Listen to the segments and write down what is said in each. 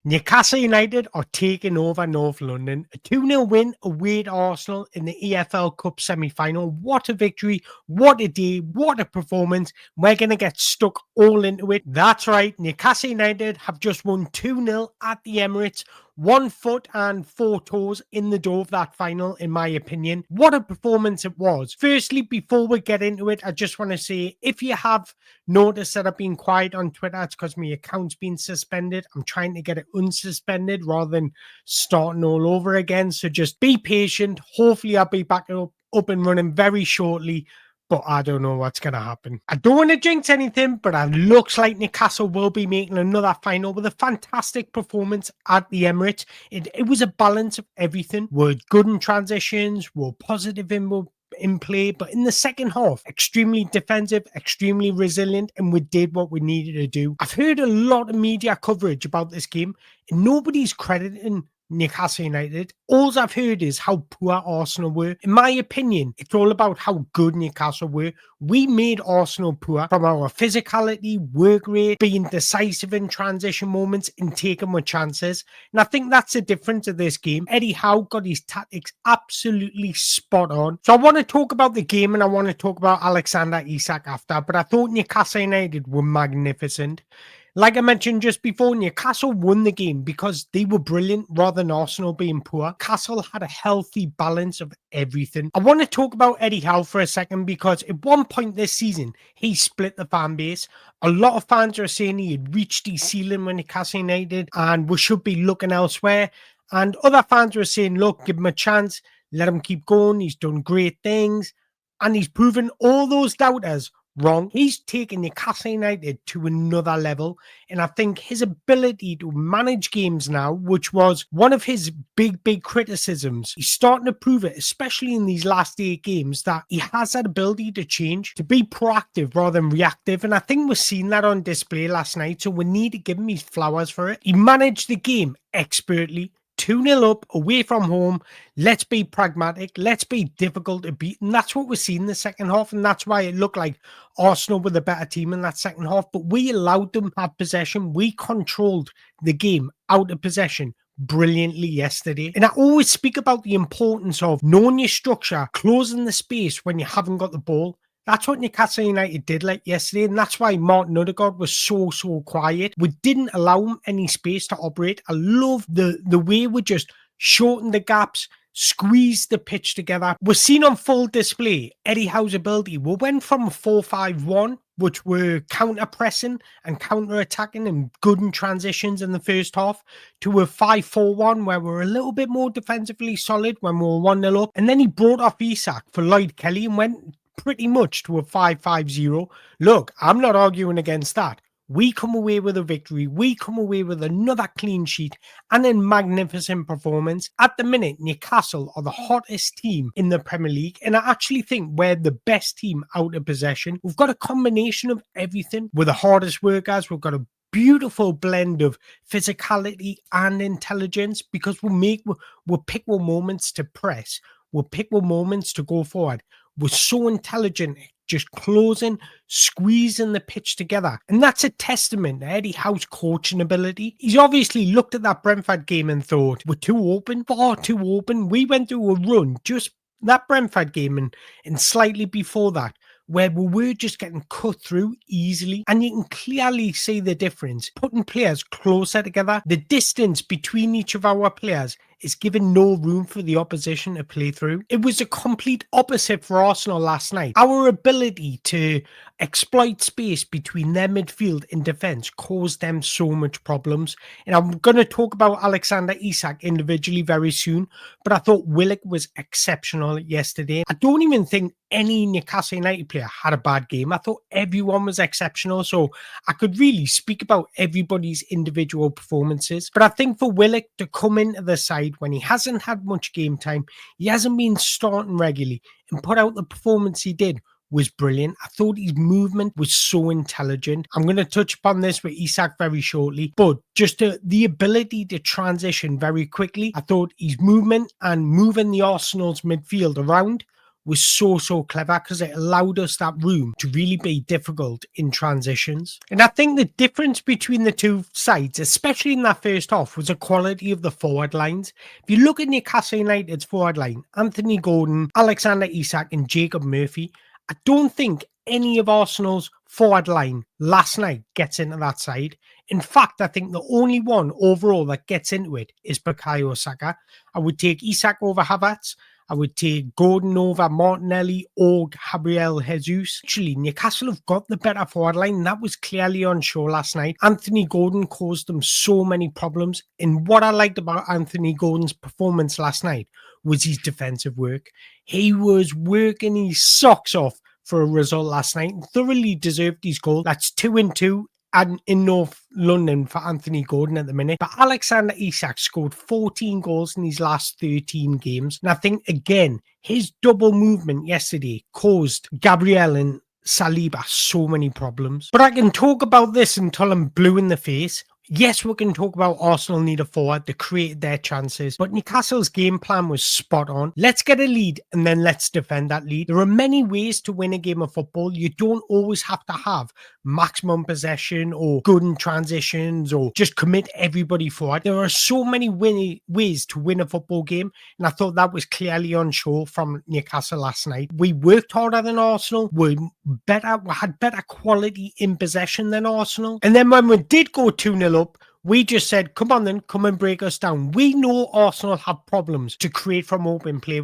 Newcastle United are taking over North London. A 2-0 win away at Arsenal in the EFL Cup semi-final. What a victory. What a day. What a performance. We're going to get stuck all into it. That's right. Newcastle United have just won 2-0 at the Emirates. 1 foot and 4 toes in the door of that final, in my opinion. What a performance it was. Firstly, before we get into it, I just want to say, if you have noticed that I've been quiet on Twitter, it's because my account's been suspended. I'm trying to get it unsuspended rather than starting all over again. So just be patient. Hopefully I'll be back up and running very shortly. But I don't know what's going to happen. I don't want to jinx anything, but it looks like Newcastle will be making another final with a fantastic performance at the Emirates. It was a balance of everything. We're good in transitions, we're positive in play, but in the second half, extremely defensive, extremely resilient, and we did what we needed to do. I've heard a lot of media coverage about this game, and nobody's crediting Newcastle United. All I've heard is how poor Arsenal were. In my opinion, it's all about how good Newcastle were. We made Arsenal poor from our physicality, work rate, being decisive in transition moments, and taking our chances. And I think that's the difference of this game. Eddie Howe got his tactics absolutely spot on. So I want to talk about the game and I want to talk about Alexander Isak after, but I thought Newcastle United were magnificent. Like I mentioned just before, Newcastle won the game because they were brilliant rather than Arsenal being poor. Newcastle had a healthy balance of everything. I want to talk about Eddie Howe for a second because at one point this season, he split the fan base. A lot of fans are saying he had reached his ceiling with Newcastle United and we should be looking elsewhere. And other fans were saying, look, give him a chance, let him keep going. He's done great things. And he's proven all those doubters wrong. He's taken Newcastle United to another level, and I think his ability to manage games now, which was one of his big criticisms, he's starting to prove it, especially in these last 8 games, that he has that ability to change, to be proactive rather than reactive, and I think we've seen that on display last night, so we need to give him his flowers for it. He managed the game expertly. 2-0 up, away from home. Let's be pragmatic. Let's be difficult to beat. And that's what we're seeing in the second half. And that's why it looked like Arsenal were the better team in that second half. But we allowed them to have possession. We controlled the game out of possession brilliantly yesterday. And I always speak about the importance of knowing your structure, closing the space when you haven't got the ball. That's what Newcastle United did like yesterday, and that's why Martin Odegaard was so quiet. We didn't allow him any space to operate. I love the way we just shortened the gaps, squeezed the pitch together. We're seen on full display Eddie Howe's ability. We went from a 4-5-1, which were counter-pressing and counter-attacking and good in transitions in the first half, to a 5-4-1 where we're a little bit more defensively solid when we were 1-0 up. And then he brought off Isak for Lloyd Kelly and went pretty much to a 5-5-0. Look, I'm not arguing against that. We come away with a victory. We come away with another clean sheet and a magnificent performance. At the minute, Newcastle are the hottest team in the Premier League, and I actually think we're the best team out of possession. We've got a combination of everything. We're the hardest workers. We've got a beautiful blend of physicality and intelligence because we'll pick our moments to press. We'll pick our moments to go forward. We're so intelligent, just closing, squeezing the pitch together. And that's a testament to Eddie Howe's coaching ability. He's obviously looked at that Brentford game and thought, we're too open, far too open. We went through a run, just that Brentford game and slightly before that, where we were just getting cut through easily. And you can clearly see the difference. Putting players closer together, the distance between each of our players is giving no room for the opposition to play through. It was a complete opposite for Arsenal last night. Our ability to exploit space between their midfield and defence caused them so much problems. And I'm going to talk about Alexander Isak individually very soon, but I thought Willock was exceptional yesterday. I don't even think any Newcastle United player had a bad game. I thought everyone was exceptional, so I could really speak about everybody's individual performances. But I think for Willock to come into the side when he hasn't had much game time, he hasn't been starting regularly, and put out the performance he did was brilliant. I thought his movement was so intelligent. I'm going to touch upon this with Isak very shortly, but just the ability to transition very quickly. I thought his movement and moving the Arsenal's midfield around was so clever because it allowed us that room to really be difficult in transitions. And I think the difference between the two sides, especially in that first half, was the quality of the forward lines. If you look at Newcastle United's forward line, Anthony Gordon, Alexander Isak and Jacob Murphy, I don't think any of Arsenal's forward line last night gets into that side. In fact, I think the only one overall that gets into it is Bukayo Saka. I would take Isak over Havertz. I would take Gordon over Martinelli or Gabriel Jesus. Actually, Newcastle have got the better forward line. That was clearly on show last night. Anthony Gordon caused them so many problems. And what I liked about Anthony Gordon's performance last night was his defensive work. He was working his socks off for a result last night and thoroughly deserved his goal. That's 2-2 and in North London for Anthony Gordon at the minute. But Alexander Isak scored 14 goals in his last 13 games. And I think, again, his double movement yesterday caused Gabriel and Saliba so many problems. But I can talk about this until I'm blue in the face. Yes, we can talk about Arsenal need a forward to create their chances, but Newcastle's game plan was spot on. Let's get a lead and then let's defend that lead. There are many ways to win a game of football. You don't always have to have maximum possession or good in transitions or just commit everybody forward. There are so many ways to win a football game, and I thought that was clearly on show from Newcastle last night. We worked harder than Arsenal. We had better quality in possession than Arsenal. And then when we did go 2-0 up, we just said, come on then, come and break us down. We know Arsenal have problems to create from open play,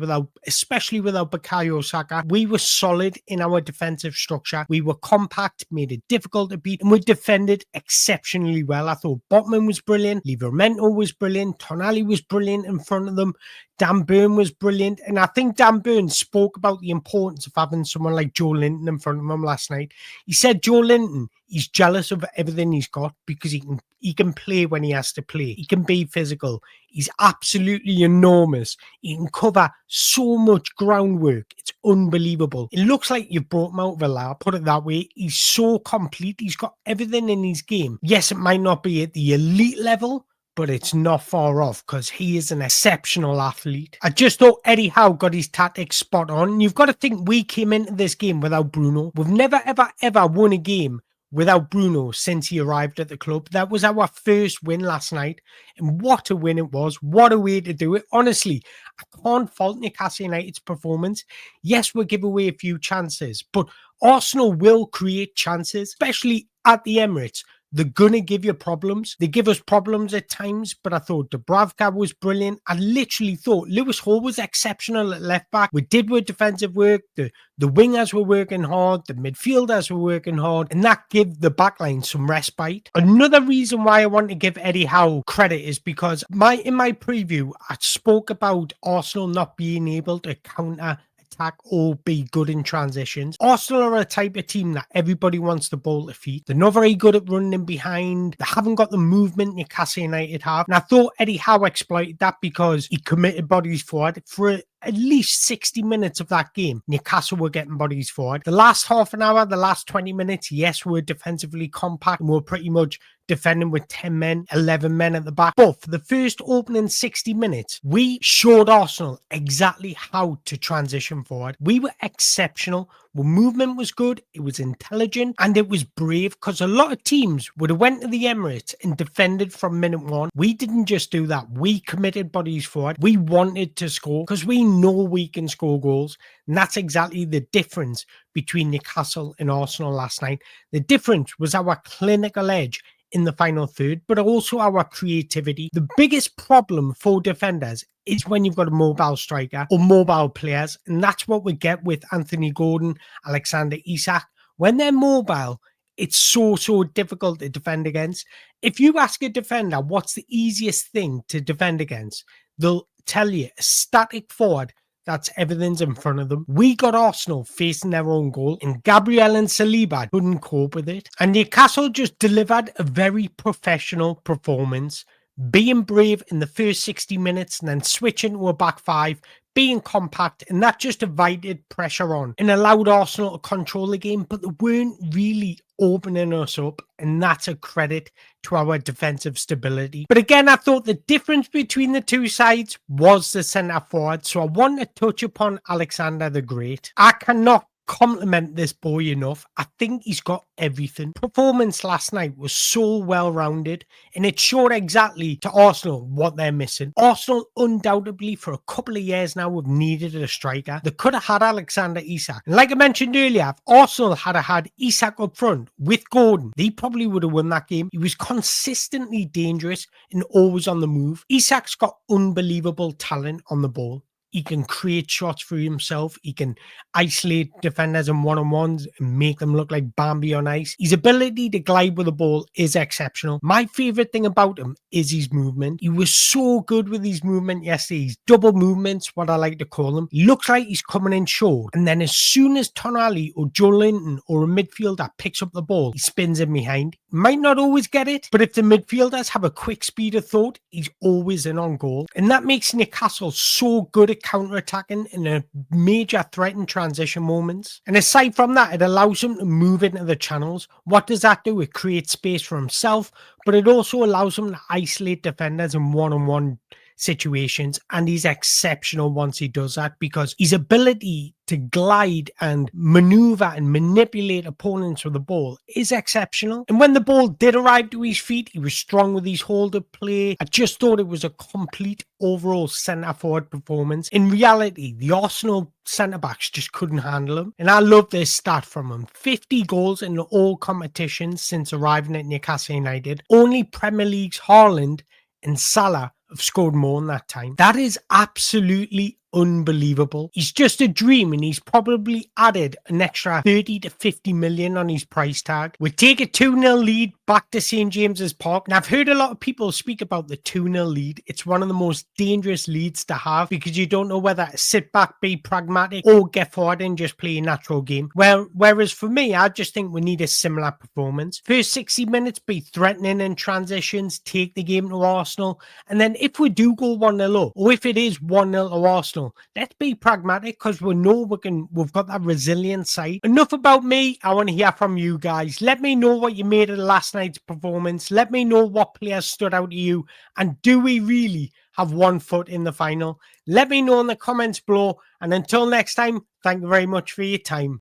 especially without Bukayo Saka. We were solid in our defensive structure. We were compact, made it difficult to beat, and we defended exceptionally well. I thought Botman was brilliant, Livramento was brilliant, Tonali was brilliant in front of them, Dan Burn was brilliant, and I think Dan Burn spoke about the importance of having someone like Joe Linton in front of him last night. He said Joe Linton, he's jealous of everything he's got because he can play when he has to play. He can be physical. He's absolutely enormous. He can cover so much groundwork. It's unbelievable. It looks like you've brought him out of a lab, put it that way. He's so complete. He's got everything in his game. Yes, it might not be at the elite level, but it's not far off because he is an exceptional athlete. I just thought Eddie Howe got his tactics spot on. You've got to think we came into this game without Bruno. We've never, ever won a game without Bruno since he arrived at the club. That was our first win last night. And what a win it was. What a way to do it. Honestly, I can't fault Newcastle United's performance. Yes, we'll give away a few chances, but Arsenal will create chances, especially at the Emirates. They're going to give you problems. They give us problems at times, but I thought Dubravka was brilliant. I literally thought Lewis Hall was exceptional at left back. We did with defensive work. The wingers were working hard. The midfielders were working hard. And that gave the backline some respite. Another reason why I want to give Eddie Howe credit is because in my preview, I spoke about Arsenal not being able to counter attack or be good in transitions. Arsenal are a type of team that everybody wants the ball to feet. They're not very good at running behind. They haven't got the movement Newcastle United have. And I thought Eddie Howe exploited that because he committed bodies forward for at least 60 minutes of that game. Newcastle were getting bodies forward. The last half an hour, the last 20 minutes, yes, we're defensively compact and we're pretty much defending with 10 men, 11 men at the back. But for the first opening 60 minutes, we showed Arsenal exactly how to transition forward. We were exceptional. Our movement was good, it was intelligent, and it was brave because a lot of teams would have went to the Emirates and defended from minute one. We didn't just do that. We committed bodies forward. We wanted to score because we know we can score goals. And that's exactly the difference between Newcastle and Arsenal last night. The difference was our clinical edge in the final third, but also our creativity. The biggest problem for defenders is when you've got a mobile striker or mobile players, and that's what we get with Anthony Gordon, Alexander Isak. When they're mobile, it's so difficult to defend against. If you ask a defender what's the easiest thing to defend against, they'll tell you a static forward. That's everything's in front of them. We got Arsenal facing their own goal, and Gabriel and Saliba couldn't cope with it. And Newcastle just delivered a very professional performance. being brave in the first 60 minutes and then switching to a back five, being compact, and that just invited pressure on and allowed Arsenal to control the game, but they weren't really opening us up, and that's a credit to our defensive stability. But again, I thought the difference between the two sides was the centre forward, so I want to touch upon Alexander the Great. I cannot compliment this boy enough. I think he's got everything. Performance last night was so well-rounded, and it showed exactly to Arsenal what they're missing. Arsenal undoubtedly for a couple of years now have needed a striker. They could have had Alexander Isak, and like I mentioned earlier, if Arsenal had had Isak up front with Gordon, they probably would have won that game. He was consistently dangerous and always on the move. Isak's got unbelievable talent on the ball. He can create shots for himself. He can isolate defenders in one-on-ones and make them look like Bambi on ice. His ability to glide with the ball is exceptional. My favorite thing about him is his movement. He was so good with his movement yesterday. His double movements, what I like to call them. He looks like he's coming in short. And then as soon as Tonali or Joe Linton or a midfielder picks up the ball, he spins in behind. Might not always get it, but if the midfielders have a quick speed of thought, he's always in on goal. And that makes Newcastle so good at counter-attacking in a major threat in transition moments. And aside from that, it allows him to move into the channels. What does that do? It creates space for himself, but it also allows him to isolate defenders in one-on-one situations, and he's exceptional once he does that, because his ability to glide and maneuver and manipulate opponents with the ball is exceptional. And when the ball did arrive to his feet, he was strong with his hold-up play. I just thought it was a complete overall centre-forward performance. In reality, the Arsenal centre-backs just couldn't handle him. And I love this stat from him. 50 goals in all competitions since arriving at Newcastle United. Only Premier League's Haaland and Salah have scored more in that time. That is absolutely unbelievable. He's just a dream, and he's probably added an extra 30 to 50 million on his price tag. We take a 2-0 lead back to St. James's Park. Now, I've heard a lot of people speak about the 2-0 lead. It's one of the most dangerous leads to have, because you don't know whether to sit back, be pragmatic, or get forward and just play a natural game. Whereas for me, I just think we need a similar performance. First 60 minutes, be threatening in transitions, take the game to Arsenal, and then if we do go 1-0 up, or if it is 1-0 to Arsenal, let's be pragmatic, because we know we've got that resilient side. Enough about me. I want to hear from you guys. Let me know what you made of last night's performance. Let me know what players stood out to you, and do we really have one foot in the final? Let me know in the comments below, and until next time, thank you very much for your time.